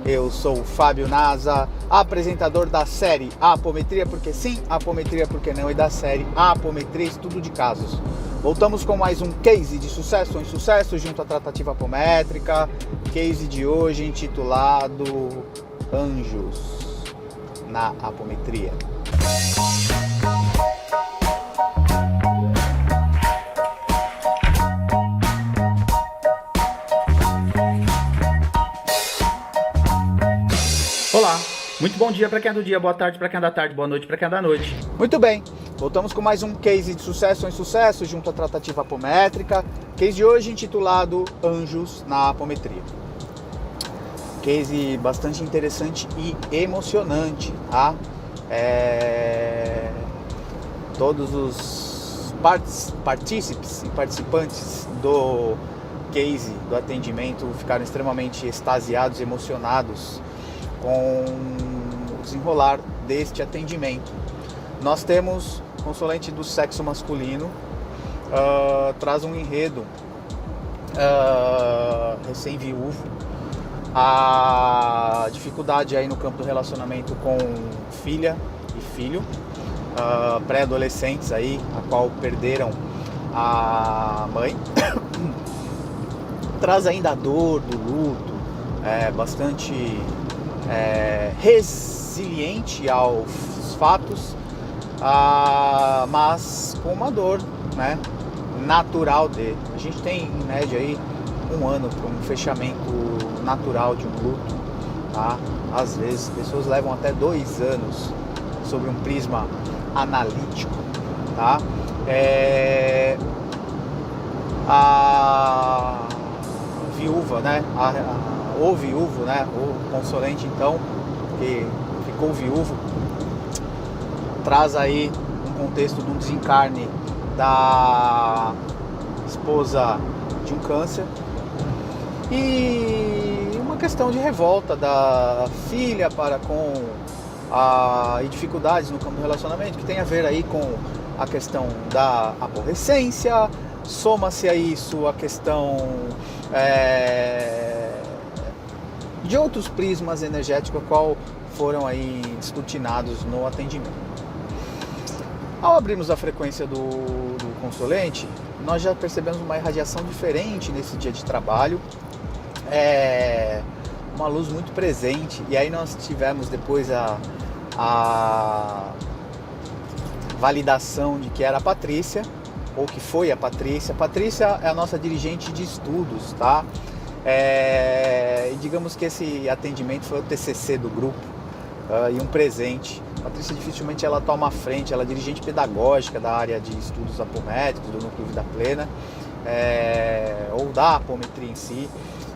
Eu sou o Fábio Naza, apresentador da série Apometria Porque Sim, Apometria Porque Não e da série Apometria Estudo de Casos. Voltamos com mais um case de sucesso ou insucesso junto à tratativa apométrica. Case de hoje intitulado Anjos na Apometria. Olá, muito bom dia para quem é do dia, boa tarde para quem é da tarde, boa noite para quem é da noite. Muito bem, voltamos com mais um case de sucesso ou insucesso junto à tratativa apométrica. Case de hoje intitulado Anjos na Apometria. Case bastante interessante e emocionante, tá? Todos os partícipes e participantes do case, do atendimento, ficaram extremamente extasiados e emocionados com o desenrolar deste atendimento. Nós temos consulente do sexo masculino, traz um enredo recém-viúvo, a dificuldade aí no campo do relacionamento com filha e filho, pré-adolescentes aí, a qual perderam a mãe, traz ainda a dor do luto, bastante resiliente aos fatos, mas com uma dor, né, natural dele. A gente tem em média aí um ano para um fechamento natural de um luto, tá? Às vezes pessoas levam até 2 anos sobre um prisma analítico, tá? A viúva, né, o viúvo, né, o consolente então, que ficou viúvo, traz aí um contexto de um desencarne da esposa de um câncer e uma questão de revolta da filha para com e dificuldades no campo do relacionamento, que tem a ver aí com a questão da aborrecência. Soma-se a isso a questão de outros prismas energéticos, qual foram aí descortinados no atendimento. Ao abrirmos a frequência do consulente, nós já percebemos uma irradiação diferente nesse dia de trabalho, uma luz muito presente, e aí nós tivemos depois a validação de que era a Patrícia, ou que foi a Patrícia. A Patrícia é a nossa dirigente de estudos, tá? E digamos que esse atendimento foi o TCC do grupo, e um presente. A Patrícia dificilmente ela toma a frente, ela é dirigente pedagógica da área de estudos apométricos, do Núcleo Vida Plena, ou da apometria em si.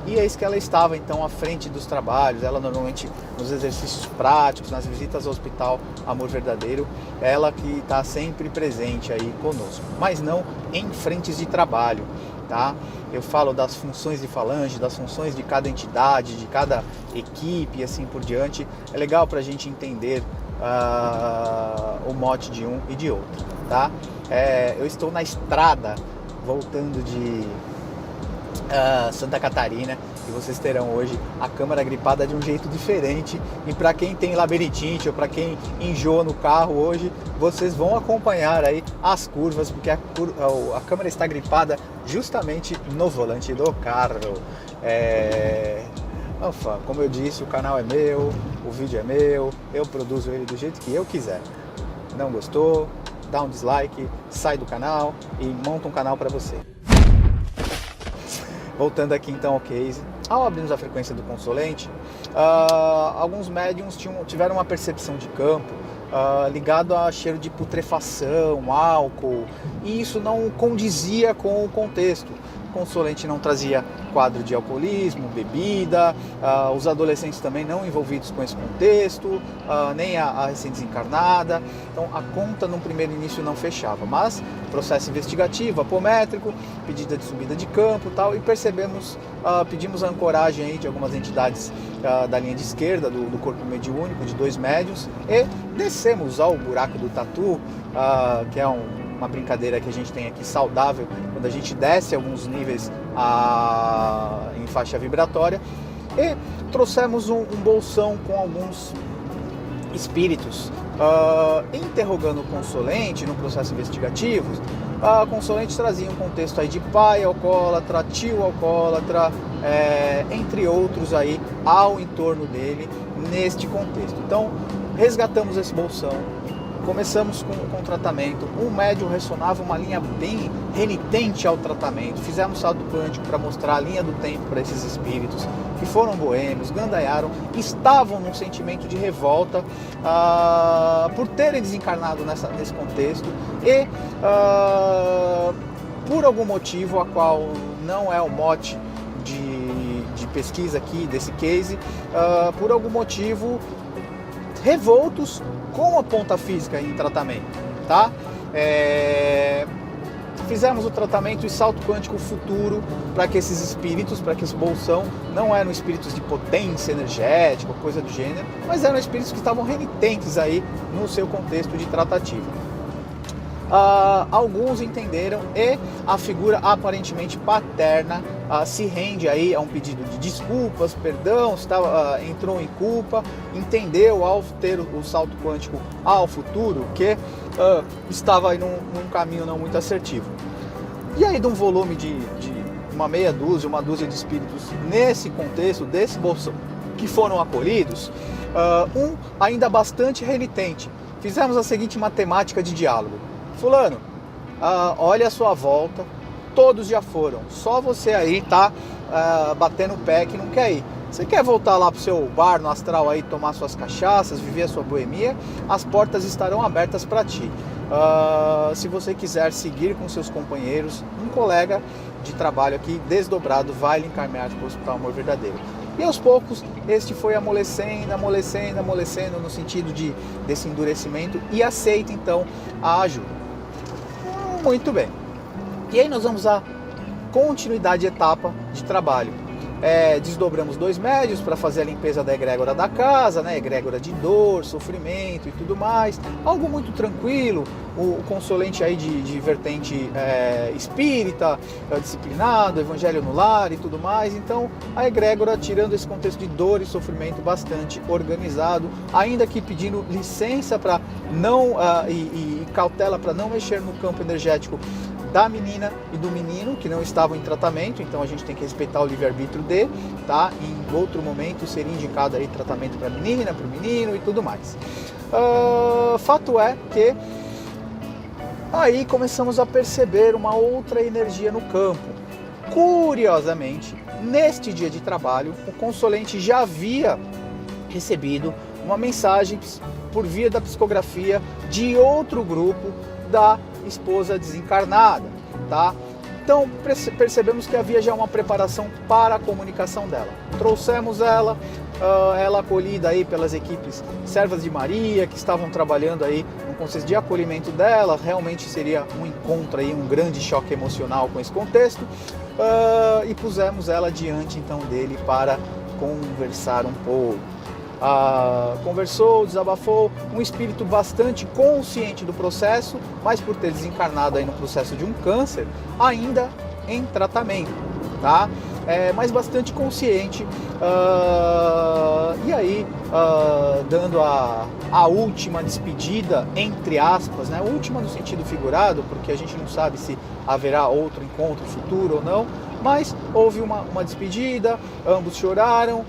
E é isso que ela estava então à frente dos trabalhos. Ela normalmente nos exercícios práticos, nas visitas ao Hospital Amor Verdadeiro, ela que está sempre presente aí conosco, mas não em frentes de trabalho, tá? Eu falo das funções de falange, das funções de cada entidade, de cada equipe e assim por diante. É legal para a gente entender o mote de um e de outro, tá? Eu estou na estrada voltando de Santa Catarina, e vocês terão hoje a câmera gripada de um jeito diferente. E para quem tem labirintite ou para quem enjoa no carro hoje, vocês vão acompanhar aí as curvas, porque a câmera está gripada justamente no volante do carro. Como eu disse, o canal é meu, o vídeo é meu, eu produzo ele do jeito que eu quiser. Não gostou? Dá um dislike, sai do canal e monta um canal para você. Voltando aqui então ao case, ao abrirmos a frequência do consulente, alguns médiums tiveram uma percepção de campo ligado a cheiro de putrefação, álcool, e isso não condizia com o contexto. O consulente não trazia quadro de alcoolismo, bebida, os adolescentes também não envolvidos com esse contexto, nem a recém-desencarnada. Então a conta num primeiro início não fechava, mas processo investigativo, apométrico, pedida de subida de campo e tal, e pedimos a ancoragem aí de algumas entidades da linha de esquerda, do corpo mediúnico, de 2 médiuns, e descemos ao buraco do tatu, que é uma brincadeira que a gente tem aqui saudável, quando a gente desce alguns níveis em faixa vibratória, E trouxemos um bolsão com alguns espíritos, interrogando o consulente no processo investigativo. A consulente trazia um contexto aí de pai alcoólatra, tio alcoólatra, entre outros aí ao entorno dele neste contexto. Então resgatamos esse bolsão, começamos com o tratamento. O médium ressonava uma linha bem renitente ao tratamento. Fizemos salto quântico para mostrar a linha do tempo para esses espíritos que foram boêmios, gandaiaram, estavam num sentimento de revolta por terem desencarnado nesse contexto e por algum motivo, a qual não é o mote de pesquisa aqui desse case, por algum motivo revoltos com a ponta física em tratamento, tá? Fizemos o tratamento e salto quântico futuro para que esses espíritos, para que esse bolsão, não eram espíritos de potência energética, coisa do gênero, mas eram espíritos que estavam renitentes aí no seu contexto de tratativa. Alguns entenderam e a figura aparentemente paterna se rende aí a um pedido de desculpas, perdão, entrou em culpa, entendeu ao ter o salto quântico ao futuro que estava aí num caminho não muito assertivo. E aí de um volume de uma dúzia de espíritos nesse contexto, desse bolsão, que foram acolhidos, ainda bastante renitente, fizemos a seguinte matemática de diálogo. Fulano, olha a sua volta, todos já foram, só você aí tá batendo o pé que não quer ir. Você quer voltar lá pro seu bar no astral aí, tomar suas cachaças, viver a sua boemia? As portas estarão abertas para ti. Se você quiser seguir com seus companheiros, um colega de trabalho aqui desdobrado vai lhe encaminhar para o Hospital Amor Verdadeiro. E aos poucos, este foi amolecendo no sentido desse endurecimento e aceita então a ajuda. Muito bem. E aí nós vamos à continuidade de etapa de trabalho. Desdobramos 2 médios para fazer a limpeza da egrégora da casa, né? Egrégora de dor, sofrimento e tudo mais. Algo muito tranquilo. O consulente aí de vertente espírita, disciplinado, evangelho no lar e tudo mais. Então a egrégora, tirando esse contexto de dor e sofrimento, bastante organizado, ainda que pedindo licença para não e cautela para não mexer no campo energético da menina e do menino que não estavam em tratamento, então a gente tem que respeitar o livre-arbítrio dele, tá? Em outro momento seria indicado aí tratamento para a menina, para o menino e tudo mais. Fato é que aí começamos a perceber uma outra energia no campo. Curiosamente, neste dia de trabalho, o consulente já havia recebido uma mensagem por via da psicografia de outro grupo da esposa desencarnada, tá? Então percebemos que havia já uma preparação para a comunicação dela. Trouxemos ela acolhida aí pelas equipes Servas de Maria, que estavam trabalhando aí no contexto de acolhimento dela. Realmente seria um encontro aí, um grande choque emocional com esse contexto, e pusemos ela diante então dele para conversar um pouco. Conversou, desabafou, um espírito bastante consciente do processo, mas por ter desencarnado aí no processo de um câncer, ainda em tratamento, tá? Mas bastante consciente, e aí dando a última despedida, entre aspas, né? Última no sentido figurado, porque a gente não sabe se haverá outro encontro futuro ou não, mas houve uma despedida, ambos choraram,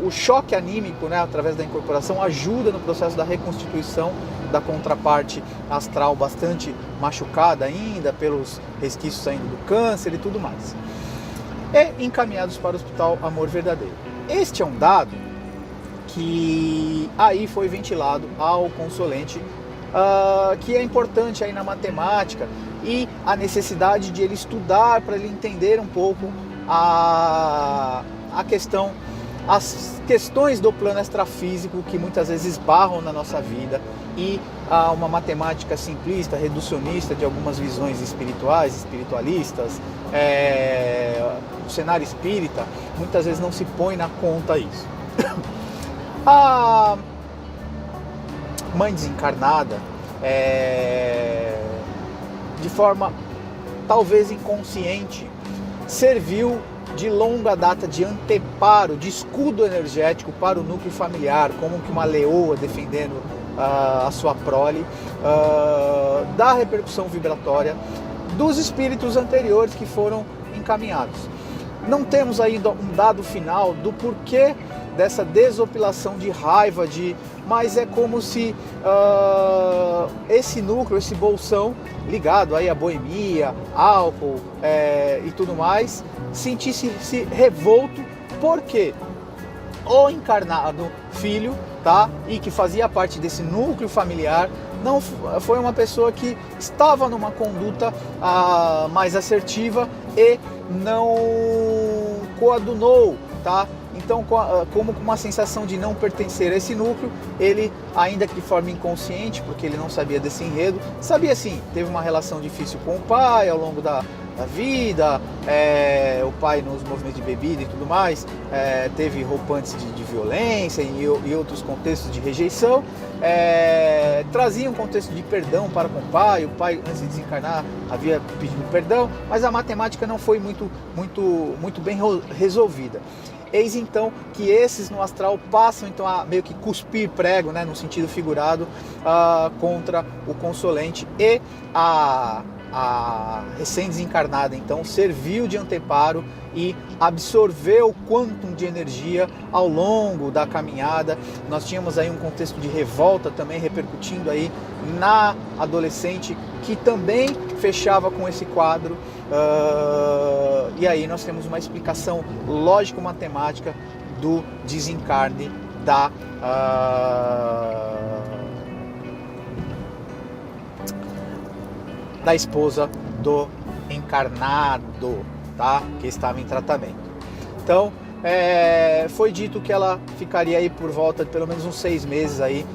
o choque anímico, né, através da incorporação ajuda no processo da reconstituição da contraparte astral bastante machucada ainda pelos resquícios ainda do câncer e tudo mais. E encaminhados para o Hospital Amor Verdadeiro. Este é um dado que aí foi ventilado ao consulente, que é importante aí na matemática e a necessidade de ele estudar para ele entender um pouco as questões do plano extrafísico que muitas vezes esbarram na nossa vida e uma matemática simplista, reducionista de algumas visões espirituais, espiritualistas, o cenário espírita, muitas vezes não se põe na conta isso. A mãe desencarnada, de forma talvez inconsciente, serviu de longa data de anteparo, de escudo energético para o núcleo familiar, como que uma leoa defendendo a sua prole, da repercussão vibratória dos espíritos anteriores que foram encaminhados. Não temos ainda um dado final do porquê dessa desopilação de raiva, mas é como se esse núcleo, esse bolsão ligado aí à boemia, álcool e tudo mais, sentisse-se revolto, porque o encarnado filho, tá, e que fazia parte desse núcleo familiar, não foi uma pessoa que estava numa conduta mais assertiva e não coadunou, tá? Então, como com uma sensação de não pertencer a esse núcleo, ele, ainda que de forma inconsciente, porque ele não sabia desse enredo, sabia sim, teve uma relação difícil com o pai ao longo da vida, o pai nos movimentos de bebida e tudo mais, teve rompantes de violência e outros contextos de rejeição, trazia um contexto de perdão para com o pai antes de desencarnar havia pedido perdão, mas a matemática não foi muito bem resolvida. Eis então que esses no astral passam então a meio que cuspir prego, né, no sentido figurado, contra o consolente, e a recém-desencarnada então serviu de anteparo e absorveu o quantum de energia ao longo da caminhada. Nós tínhamos aí um contexto de revolta também repercutindo aí na adolescente, que também fechava com esse quadro, e aí nós temos uma explicação lógico-matemática do desencarne da esposa do encarnado, tá? Que estava em tratamento. Então, foi dito que ela ficaria aí por volta de pelo menos uns 6 meses aí,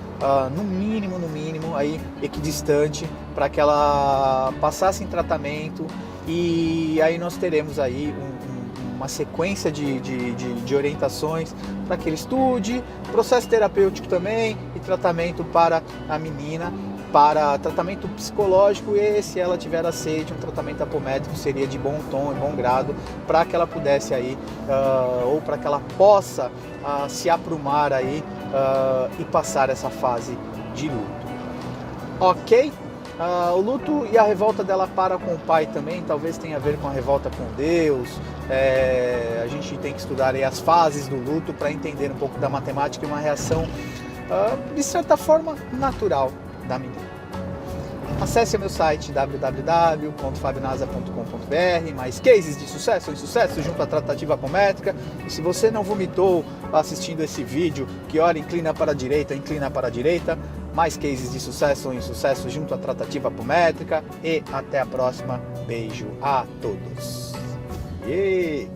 no mínimo, aí equidistante, para que ela passasse em tratamento, e aí nós teremos aí uma sequência de orientações para que ele estude, processo terapêutico também e tratamento para a menina, para tratamento psicológico, e se ela tiver aceite um tratamento apométrico seria de bom tom e bom grado, para que ela pudesse aí, ou para que ela possa se aprumar aí e passar essa fase de luto. Ok? O luto e a revolta dela para com o pai também talvez tenha a ver com a revolta com Deus. A gente tem que estudar aí as fases do luto para entender um pouco da matemática e uma reação de certa forma natural da menina. Acesse o meu site www.fabionasa.com.br, mais cases de sucesso ou insucesso junto à tratativa apométrica. E se você não vomitou assistindo esse vídeo, que ora inclina para a direita, mais cases de sucesso ou insucesso junto à tratativa apométrica. E até a próxima. Beijo a todos. Yeah.